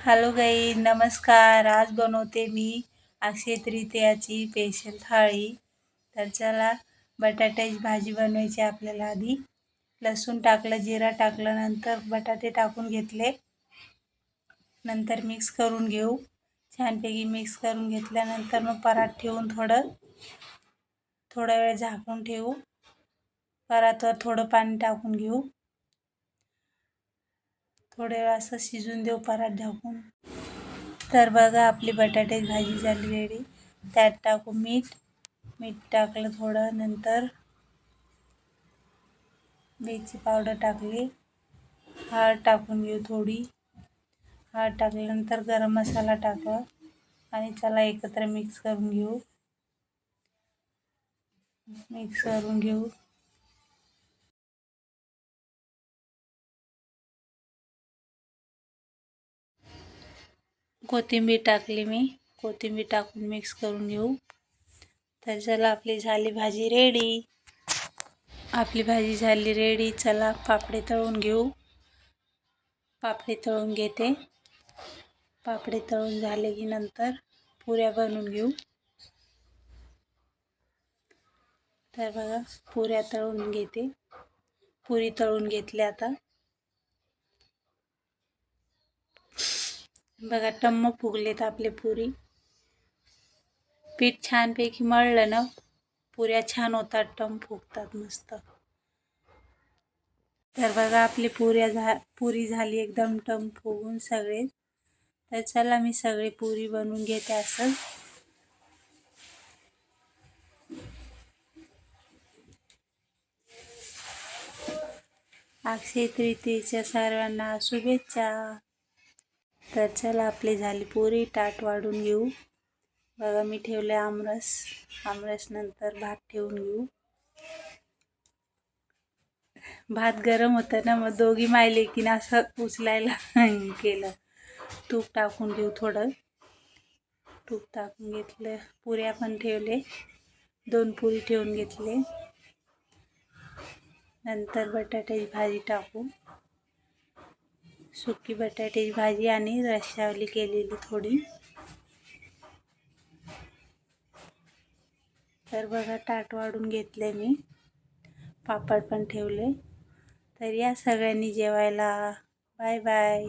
Hello गाई नमस्कार. आज बनवते मी अक्षय तृतीयाची स्पेशल थाळी. तर चला बटाट्याची भाजी बनवायची आपल्याला. आधी लसूण टाकलं, जिरा टाकलं, नंतर बटाटे टाकून घेतले. नंतर मिक्स करून घेऊ. छानपैकी मिक्स करून घेतल्यानंतर मग परात ठेवून थोडा वेळ झाकून ठेवू. परातवर थोडं पाणी टाकून घेऊ. थोड्या वेळ असं शिजून देऊ परात झाकून. तर बघा आपली बटाट्याची भाजी झाली रेडी. त्यात टाकू मीठ टाकलं थोडं, नंतर मिरची पावडर टाकली, हळद टाकून घेऊ थोडी. हळद टाकल्यानंतर गरम मसाला टाका आणि चला एकत्र मिक्स करून घेऊ. कोथिंबीर टाकली मी. कोथिंबीर टाकून मिक्स करून घेऊ. तर चला आपली झाली भाजी रेडी. चला पापडी तळून घेऊ. पापडी तळून घेते. पापडी तळून झाले की नंतर पुऱ्या बनवून घेऊ. तर बघा पुऱ्या तळून घेते. पुरी तळून घेतली. आता बघा टम्म फुगलेत आपले पुरी. पीठ छानपैकी मळलं ना, पुऱ्या छान होतात, टम फुगतात मस्त. तर बघा आपली पुरी झाली एकदम टम फुगून सगळे. तर चला मी सगळी पुरी बनवून घेते असं. अक्षय तृतीयेच्या सर्वांना शुभेच्छा. तर चला आपली झाली पुरी. ताट वाढून घेऊ. बघा मी ठेवले आमरस नंतर भात ठेवून घेऊ. भात गरम होतं ना, मग दोघी मायलेकीनं असं उचलायला केलं. तूप टाकून घेऊ. थोडं तूप टाकून घेतलं. पुऱ्या पण ठेवले. 2 पुरी ठेवून घेतले. नंतर बटाट्याची भाजी टाकू. सुकी बटाट्याची भाजी आणि रश्शावली केलेली थोडी. तर बघा ताट वाढून घेतले मी. पापड पण ठेवले. तर या सगळ्यांनी जेवायला. Bye bye.